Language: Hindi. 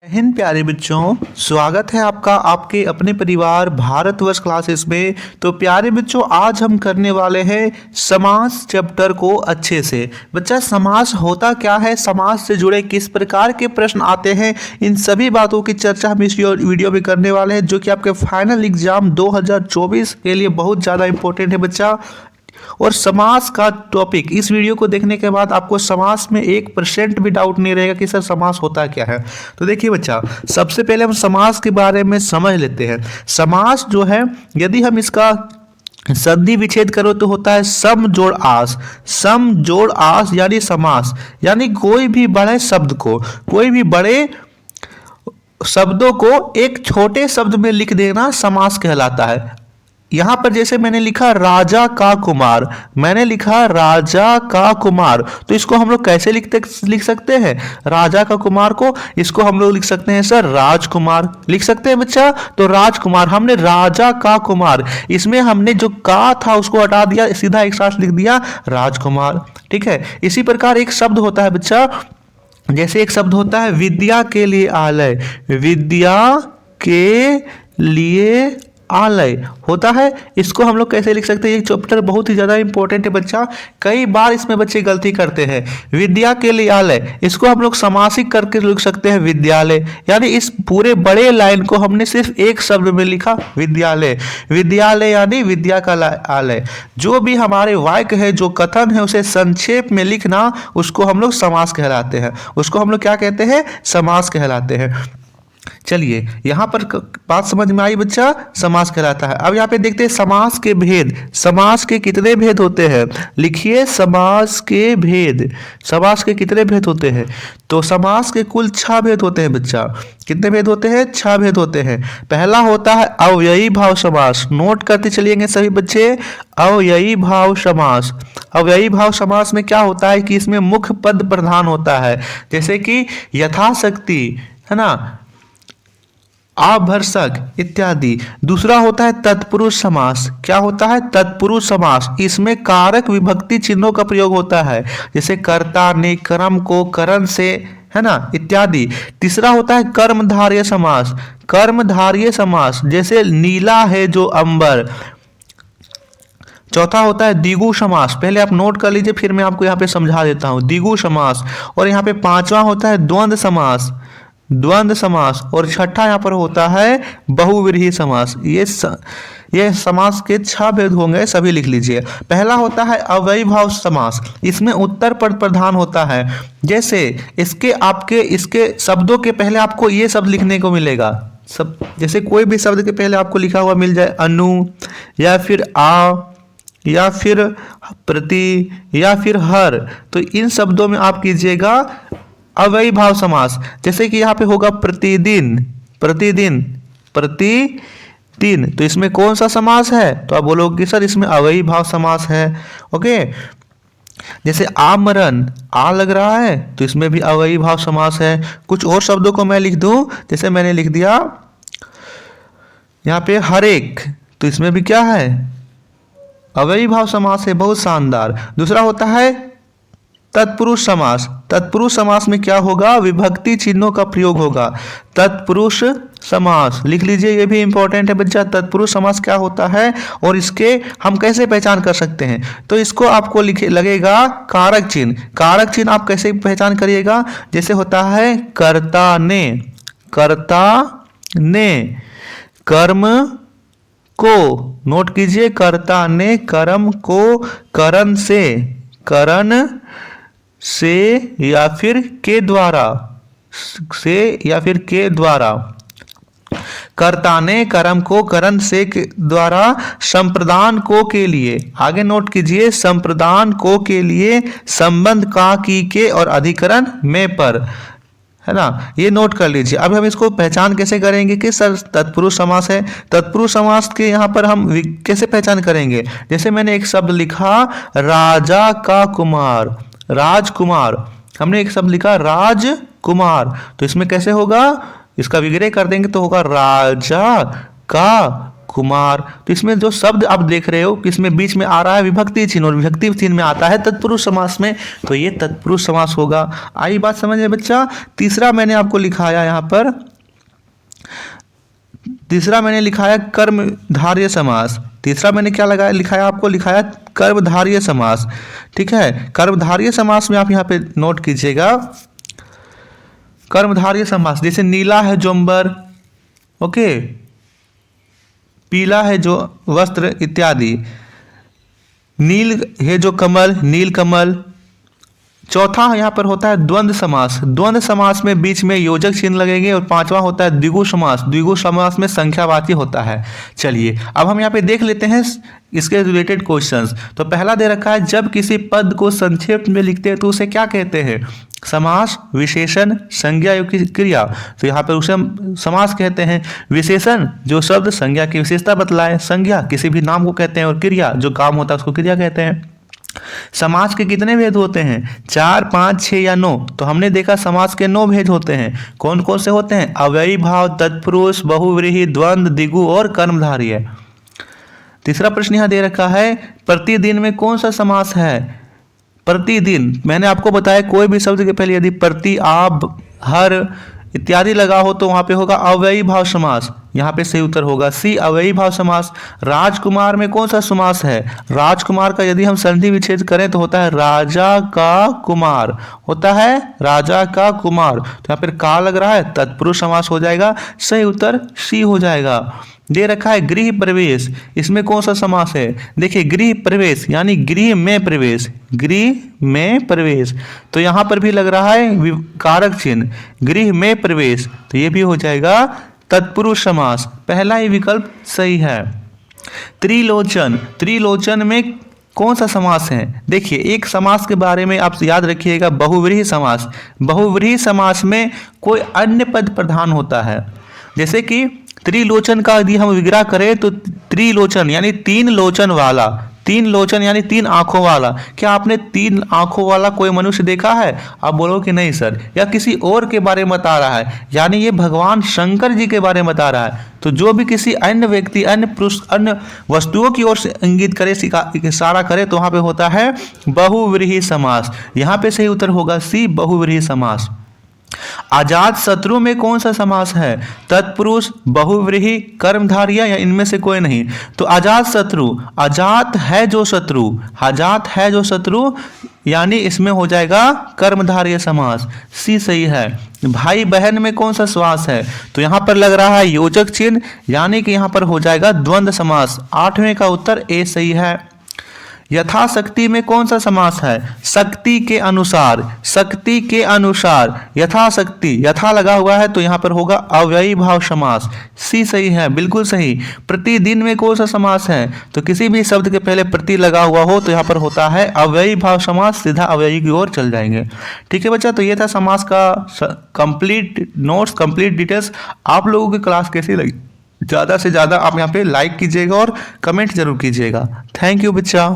हिंद प्यारे बच्चों, स्वागत है आपका आपके अपने परिवार भारतवर्ष क्लासेस में। तो प्यारे बच्चों, आज हम करने वाले हैं समास चैप्टर को अच्छे से। बच्चा, समास होता क्या है, समास से जुड़े किस प्रकार के प्रश्न आते हैं, इन सभी बातों की चर्चा हम इस वीडियो में करने वाले हैं, जो कि आपके फाइनल एग्जाम 2024 के लिए बहुत ज़्यादा इंपॉर्टेंट है बच्चा। और समास का टॉपिक इस वीडियो को देखने के बाद आपको समास में 1% भी डाउट नहीं रहेगा कि सर समास होता क्या है। तो देखिए बच्चा, सबसे पहले हम समास के बारे में समझ लेते हैं। समास जो है, यदि हम इसका संधि विच्छेद करो तो होता है सम जोड़ आस। सम जोड़ आस यानी समास, यानी कोई भी बड़े शब्द को, कोई भी बड़े शब्दों को एक छोटे शब्द में लिख देना समास कहलाता है। यहां पर जैसे मैंने लिखा राजा का कुमार, मैंने लिखा राजा का कुमार, तो इसको हम लोग कैसे लिख सकते हैं? राजा का कुमार को इसको हम लोग लिख सकते हैं सर राजकुमार, लिख सकते हैं बच्चा। तो राजकुमार, हमने राजा का कुमार, इसमें हमने जो का था उसको हटा दिया, सीधा एक साथ लिख दिया राजकुमार। ठीक है। इसी प्रकार एक शब्द होता है बच्चा, जैसे एक शब्द होता है विद्या के लिए आलय, विद्या के लिए आलय होता है, इसको हम लोग कैसे लिख सकते हैं? ये चैप्टर बहुत ही ज़्यादा इंपॉर्टेंट है बच्चा। कई बार इसमें बच्चे गलती करते हैं। विद्या के लिए आलय, इसको हम लोग समासिक करके लिख सकते हैं विद्यालय, यानी इस पूरे बड़े लाइन को हमने सिर्फ एक शब्द में लिखा विद्यालय। विद्यालय यानी विद्या का आलय। जो भी हमारे वाक्य है, जो कथन है, उसे संक्षेप में लिखना, उसको हम लोग समास कहलाते हैं। उसको हम लोग क्या कहते हैं? समास कहलाते हैं। चलिए, यहां पर बात समझ में आई बच्चा, समास कहलाता है। अब यहाँ पे देखते हैं समास के भेद। समास के कितने भेद होते हैं? लिखिए, समास के भेद। समास के कितने भेद होते हैं? तो समास के कुल 6 भेद होते हैं बच्चा। कितने भेद होते हैं? 6 भेद होते हैं। पहला होता है अव्ययी भाव समास। नोट करते चलिएंगे सभी बच्चे, अव्ययी भाव समास। अव्ययी भाव समास में क्या होता है कि इसमें मुख्य पद प्रधान होता है, जैसे कि यथाशक्ति, है ना, आभर्षक इत्यादि। दूसरा होता है तत्पुरुष समास। क्या होता है? तत्पुरुष समास। इसमें कारक विभक्ति चिन्हों का प्रयोग होता है, जैसे कर्ता ने कर्म को करण से, है ना, इत्यादि। तीसरा होता है कर्मधारय समास। कर्मधारय समास, जैसे नीला है जो अंबर। चौथा होता है द्विगु समास। पहले आप नोट कर लीजिए, फिर मैं आपको यहाँ पे समझा देता हूँ। द्विगु समास। और यहाँ पे पांचवा होता है द्वंद्व समास, द्वंद्व समास। और छठा यहाँ पर होता है बहुव्रीहि समास। ये समास के 6 भेद होंगे, सभी लिख लीजिए। पहला होता है अव्ययी भाव समास। इसमें उत्तर पद प्रधान होता है, जैसे इसके शब्दों के पहले आपको ये शब्द लिखने को मिलेगा। सब जैसे कोई भी शब्द के पहले आपको लिखा हुआ मिल जाए, अनु या फिर आ या फिर प्रति या फिर हर, तो इन शब्दों में आप कीजिएगा अव्ययी भाव समास। जैसे कि यहाँ पे होगा प्रतिदिन, प्रतिदिन, प्रतिदिन, तो इसमें कौन सा समास है? तो आप बोलोगे सर इसमें अव्ययी भाव समास है। ओके। जैसे आमरण, आ लग रहा है, तो इसमें भी अव्ययी भाव समास है। कुछ और शब्दों को मैं लिख दूं, जैसे मैंने लिख दिया यहाँ पे हरेक, तो इसमें भी क्या है? अव्ययी भाव समास है। बहुत शानदार। दूसरा होता है तत्पुरुष समास। तत्पुरुष समास में क्या होगा? विभक्ति चिन्हों का प्रयोग होगा। तत्पुरुष समास लिख लीजिए, ये भी इंपॉर्टेंट है बच्चा। तत्पुरुष समास क्या होता है और इसके हम कैसे पहचान कर सकते हैं? तो इसको आपको लगेगा कारक चिन्ह। कारक चिन्ह आप कैसे पहचान करिएगा? जैसे होता है कर्ता ने, कर्ता ने कर्म को, नोट कीजिए, कर्ता ने कर्म को करण से या फिर के द्वारा, से या फिर के द्वारा, कर्ता ने कर्म को करण से के द्वारा संप्रदान को के लिए, आगे नोट कीजिए, संप्रदान को के लिए, संबंध का की के और अधिकरण में पर, है ना, ये नोट कर लीजिए। अब हम इसको पहचान कैसे करेंगे कि सर तत्पुरुष समास है? तत्पुरुष समास के यहाँ पर हम कैसे पहचान करेंगे? जैसे मैंने एक शब्द लिखा राजा का कुमार, राजकुमार, हमने एक शब्द लिखा राजकुमार, तो इसमें कैसे होगा? इसका विग्रह कर देंगे तो होगा राजा का कुमार। तो इसमें जो शब्द आप देख रहे हो कि इसमें बीच में आ रहा है विभक्ति चिन्ह, और विभक्ति चिन्ह में आता है तत्पुरुष समास में, तो ये तत्पुरुष समास होगा। आई बात समझ में बच्चा। तीसरा मैंने आपको लिखाया यहाँ पर, तीसरा मैंने लिखाया कर्मधारय समास। तीसरा मैंने क्या लगाया, लिखाया आपको, लिखाया कर्मधारय समास। ठीक है, कर्मधारय समास में आप यहाँ पे नोट कीजिएगा, कर्मधारय समास जैसे नीला है जो अंबर, ओके, पीला है जो वस्त्र इत्यादि, नील है जो कमल, नील कमल। चौथा यहाँ पर होता है द्वंद्व समास। द्वंद्व समास में बीच में योजक चिन्ह लगेंगे, और पांचवा होता है द्विगु समास। द्विगु समास में संख्यावाची होता है। चलिए अब हम यहाँ पे देख लेते हैं इसके रिलेटेड क्वेश्चंस। तो पहला दे रखा है, जब किसी पद को संक्षेप में लिखते हैं तो उसे क्या कहते हैं? समास, विशेषण, संज्ञा या क्रिया। तो यहाँ पर उसे हम समास कहते हैं। विशेषण जो शब्द संज्ञा की विशेषता बतलाए, संज्ञा किसी भी नाम को कहते हैं, और क्रिया जो काम होता है उसको क्रिया कहते हैं। समास के कितने भेद होते हैं? 4, 5, 6 या 9। तो हमने देखा समास के 9 भेद होते हैं। कौन कौन से होते हैं? अव्ययी भाव, तत्पुरुष, बहुव्रीहि, द्वंद्व, द्विगु और कर्मधारय। तीसरा प्रश्न यहाँ दे रखा है, प्रतिदिन में कौन सा समास है? प्रतिदिन, मैंने आपको बताया कोई भी शब्द के पहले यदि प्रति, आप, हर इत्यादि लगा हो तो वहां पे होगा अव्ययी भाव समास। यहाँ पे सही उत्तर होगा सी, अव्ययी भाव समास। राजकुमार में कौन सा समास है? राजकुमार का यदि हम संधि विच्छेद करें तो होता है राजा का कुमार, होता है राजा का कुमार। तो यहाँ पर का लग रहा है, तत्पुरुष समास हो जाएगा। सही उत्तर सी हो जाएगा। दे रखा है गृह प्रवेश, इसमें कौन सा समास है? देखिए गृह प्रवेश यानी गृह में प्रवेश, गृह में प्रवेश। तो यहाँ पर भी लग रहा है कारक चिन्ह, गृह में प्रवेश, तो ये भी हो जाएगा तत्पुरुष समास। पहला ही विकल्प सही है। त्रिलोचन, त्रिलोचन में कौन सा समास है? देखिए एक समास के बारे में आप याद रखिएगा, बहुव्रीहि समास। बहुव्रीहि समास में कोई अन्य पद प्रधान होता है। जैसे कि त्रिलोचन का यदि हम विग्रह करें तो त्रिलोचन यानी 3 लोचन वाला, 3 लोचन यानी 3 आंखों वाला। क्या आपने 3 आंखों वाला कोई मनुष्य देखा है? आप बोलो कि नहीं सर, या किसी और के बारे में बता रहा है, यानी ये भगवान शंकर जी के बारे में बता रहा है। तो जो भी किसी अन्य व्यक्ति, अन्य पुरुष, अन्य वस्तुओं की ओर से इंगित करे, इशारा करे, तो वहां पे होता है बहुव्रीहि समास। यहाँ पे सही उत्तर होगा सी, बहुव्रीहि समास। अजात शत्रु में कौन सा समास है? तत्पुरुष, बहुव्रीहि, कर्मधारय या इनमें से कोई नहीं। तो अजात शत्रु, अजात है जो शत्रु, अजात है जो शत्रु, यानी इसमें हो जाएगा कर्मधारय समास। सी सही है। भाई बहन में कौन सा समास है? तो यहां पर लग रहा है योजक चिन्ह, यानी कि यहां पर हो जाएगा द्वंद्व समास। 8वें का उत्तर ए सही है। यथाशक्ति में कौन सा समास है? शक्ति के अनुसार, शक्ति के अनुसार, यथाशक्ति, यथा लगा हुआ है तो यहाँ पर होगा अव्ययी भाव समास। सी सही है, बिल्कुल सही। प्रतिदिन में कौन सा समास है? तो किसी भी शब्द के पहले प्रति लगा हुआ हो तो यहाँ पर होता है अव्ययी भाव समास, सीधा अव्ययी की ओर चल जाएंगे। ठीक है बच्चा, तो ये था समास का कंप्लीट नोट्स, कंप्लीट डिटेल्स। आप लोगों की क्लास कैसी लगी? ज़्यादा से ज़्यादा आप यहाँ पे लाइक कीजिएगा और कमेंट जरूर कीजिएगा। थैंक यू बच्चा।